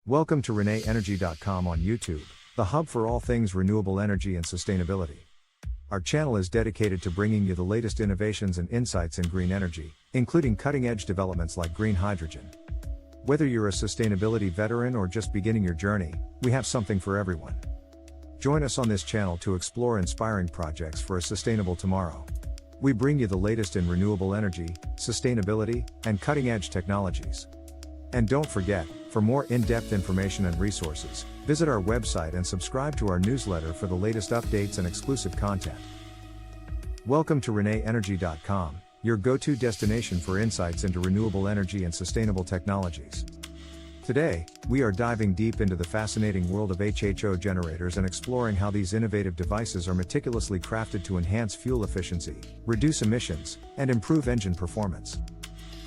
Welcome to ReneEnergy.com on YouTube, the hub for all things renewable energy and sustainability. Our channel is dedicated to bringing you the latest innovations and insights in green energy, including cutting-edge developments like green hydrogen. Whether you're a sustainability veteran or just beginning your journey, we have something for everyone. Join us on this channel to explore inspiring projects for a sustainable tomorrow. We bring you the latest in renewable energy, sustainability, and cutting-edge technologies. And don't forget, for more in-depth information and resources, visit our website and subscribe to our newsletter for the latest updates and exclusive content. Welcome to ReneEnergy.com, your go-to destination for insights into renewable energy and sustainable technologies. Today, we are diving deep into the fascinating world of HHO generators and exploring how these innovative devices are meticulously crafted to enhance fuel efficiency, reduce emissions, and improve engine performance.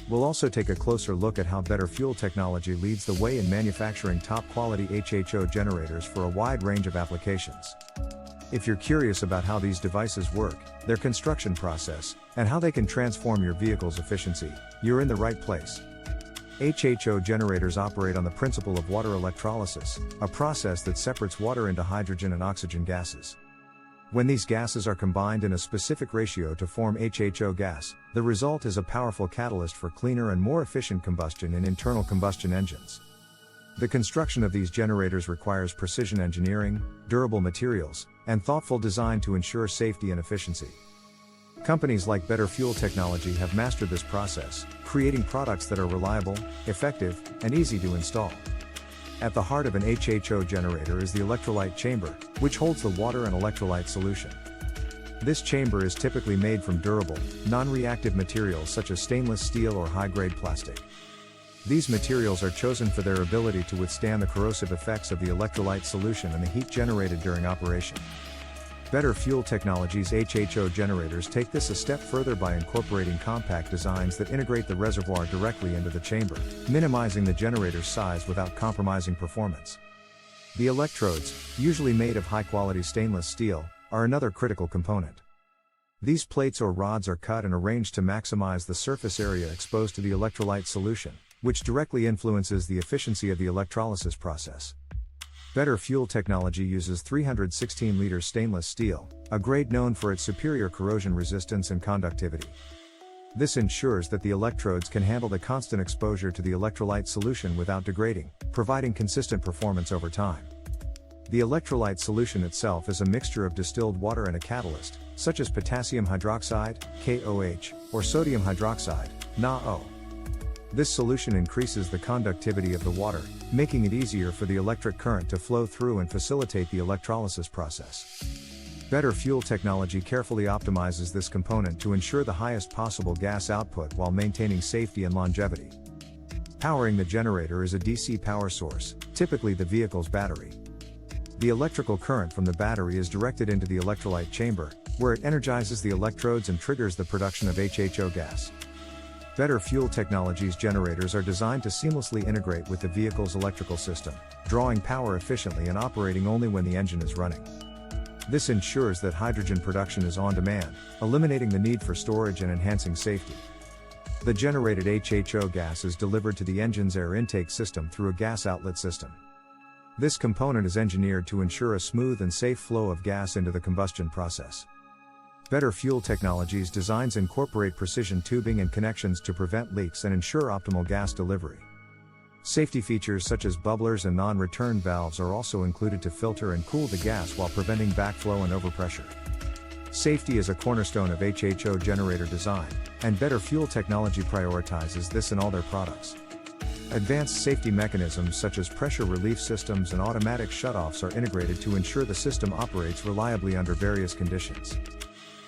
We'll also take a closer look at how Better Fuel technology leads the way in manufacturing top-quality HHO generators for a wide range of applications. If you're curious about how these devices work, their construction process, and how they can transform your vehicle's efficiency, you're in the right place. HHO generators operate on the principle of water electrolysis, a process that separates water into hydrogen and oxygen gases. When these gases are combined in a specific ratio to form HHO gas, the result is a powerful catalyst for cleaner and more efficient combustion in internal combustion engines. The construction of these generators requires precision engineering, durable materials, and thoughtful design to ensure safety and efficiency. Companies like Better Fuel Technology have mastered this process, creating products that are reliable, effective, and easy to install. At the heart of an HHO generator is the electrolyte chamber, which holds the water and electrolyte solution. This chamber is typically made from durable, non-reactive materials such as stainless steel or high-grade plastic. These materials are chosen for their ability to withstand the corrosive effects of the electrolyte solution and the heat generated during operation. Better Fuel Technology's HHO generators take this a step further by incorporating compact designs that integrate the reservoir directly into the chamber, minimizing the generator's size without compromising performance. The electrodes, usually made of high-quality stainless steel, are another critical component. These plates or rods are cut and arranged to maximize the surface area exposed to the electrolyte solution, which directly influences the efficiency of the electrolysis process. Better Fuel Technology uses 316-liter stainless steel, a grade known for its superior corrosion resistance and conductivity. This ensures that the electrodes can handle the constant exposure to the electrolyte solution without degrading, providing consistent performance over time. The electrolyte solution itself is a mixture of distilled water and a catalyst, such as potassium hydroxide, KOH, or sodium hydroxide, NaO. This solution increases the conductivity of the water, making it easier for the electric current to flow through and facilitate the electrolysis process. Better Fuel Technology carefully optimizes this component to ensure the highest possible gas output while maintaining safety and longevity. Powering the generator is a DC power source, typically the vehicle's battery. The electrical current from the battery is directed into the electrolyte chamber, where it energizes the electrodes and triggers the production of HHO gas. Better Fuel Technology's generators are designed to seamlessly integrate with the vehicle's electrical system, drawing power efficiently and operating only when the engine is running. This ensures that hydrogen production is on demand, eliminating the need for storage and enhancing safety. The generated HHO gas is delivered to the engine's air intake system through a gas outlet system. This component is engineered to ensure a smooth and safe flow of gas into the combustion process. Better Fuel Technology's designs incorporate precision tubing and connections to prevent leaks and ensure optimal gas delivery. Safety features such as bubblers and non-return valves are also included to filter and cool the gas while preventing backflow and overpressure. Safety is a cornerstone of HHO generator design, and Better Fuel Technology prioritizes this in all their products. Advanced safety mechanisms such as pressure relief systems and automatic shutoffs are integrated to ensure the system operates reliably under various conditions.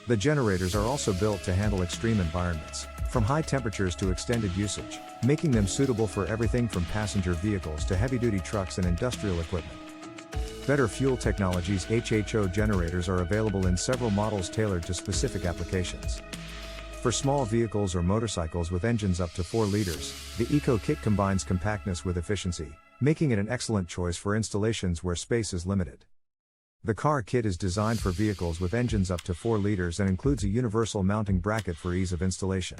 The generators are also built to handle extreme environments, from high temperatures to extended usage, making them suitable for everything from passenger vehicles to heavy-duty trucks and industrial equipment. Better Fuel Technology's HHO generators are available in several models tailored to specific applications. For small vehicles or motorcycles with engines up to 4 liters, the Eco Kit combines compactness with efficiency, making it an excellent choice for installations where space is limited. The car kit is designed for vehicles with engines up to 4 liters and includes a universal mounting bracket for ease of installation.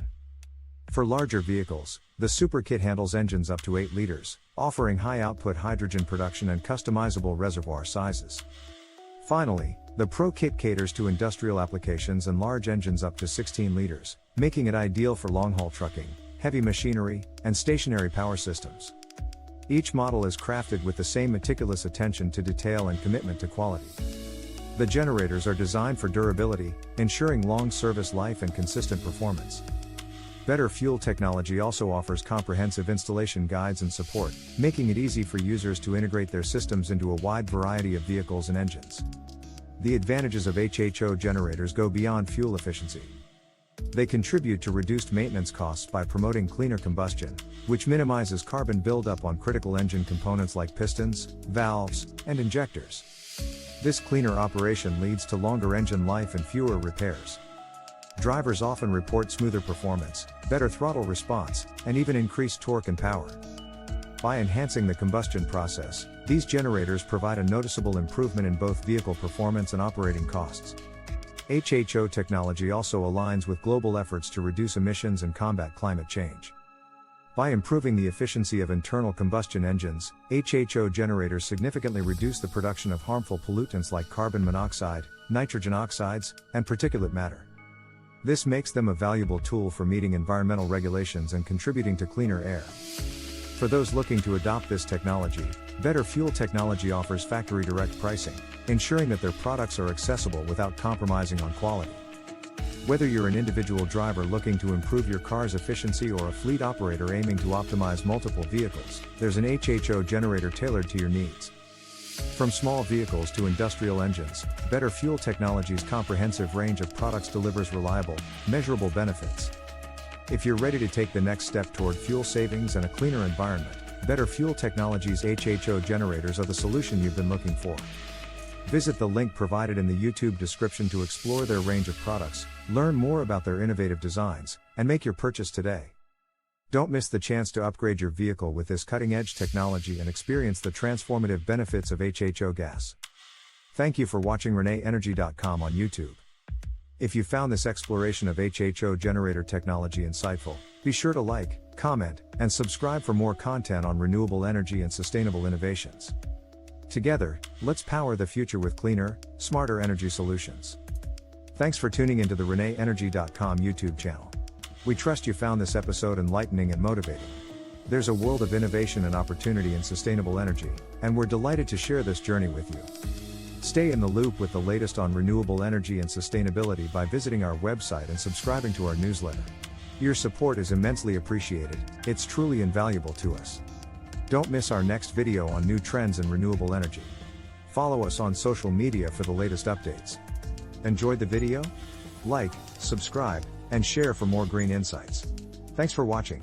For larger vehicles, the Super Kit handles engines up to 8 liters, offering high-output hydrogen production and customizable reservoir sizes. Finally, the Pro Kit caters to industrial applications and large engines up to 16 liters, making it ideal for long-haul trucking, heavy machinery, and stationary power systems. Each model is crafted with the same meticulous attention to detail and commitment to quality. The generators are designed for durability, ensuring long service life and consistent performance. Better Fuel technology also offers comprehensive installation guides and support, making it easy for users to integrate their systems into a wide variety of vehicles and engines. The advantages of HHO generators go beyond fuel efficiency. They contribute to reduced maintenance costs by promoting cleaner combustion, which minimizes carbon buildup on critical engine components like pistons, valves, and injectors. This cleaner operation leads to longer engine life and fewer repairs. Drivers often report smoother performance, better throttle response, and even increased torque and power. By enhancing the combustion process, these generators provide a noticeable improvement in both vehicle performance and operating costs. HHO technology also aligns with global efforts to reduce emissions and combat climate change. By improving the efficiency of internal combustion engines, HHO generators significantly reduce the production of harmful pollutants like carbon monoxide, nitrogen oxides, and particulate matter. This makes them a valuable tool for meeting environmental regulations and contributing to cleaner air. For those looking to adopt this technology, Better Fuel technology offers factory direct pricing, ensuring that their products are accessible without compromising on quality. Whether you're an individual driver looking to improve your car's efficiency or a fleet operator aiming to optimize multiple vehicles, there's an HHO generator tailored to your needs. From small vehicles to industrial engines, Better Fuel Technology's comprehensive range of products delivers reliable, measurable benefits. If you're ready to take the next step toward fuel savings and a cleaner environment, Better Fuel Technology's HHO generators are the solution you've been looking for. Visit the link provided in the YouTube description to explore their range of products, learn more about their innovative designs, and make your purchase today. Don't miss the chance to upgrade your vehicle with this cutting-edge technology and experience the transformative benefits of HHO gas. Thank you for watching ReneEnergy.com on YouTube. If you found this exploration of HHO generator technology insightful, be sure to like, comment, and subscribe for more content on renewable energy and sustainable innovations. Together, let's power the future with cleaner, smarter energy solutions. Thanks for tuning into the ReneEnergy.com YouTube channel. We trust you found this episode enlightening and motivating. There's a world of innovation and opportunity in sustainable energy, and we're delighted to share this journey with you. Stay in the loop with the latest on renewable energy and sustainability by visiting our website and subscribing to our newsletter. Your support is immensely appreciated, it's truly invaluable to us. Don't miss our next video on new trends in renewable energy. Follow us on social media for the latest updates. Enjoyed the video? Like, subscribe, and share for more green insights. Thanks for watching.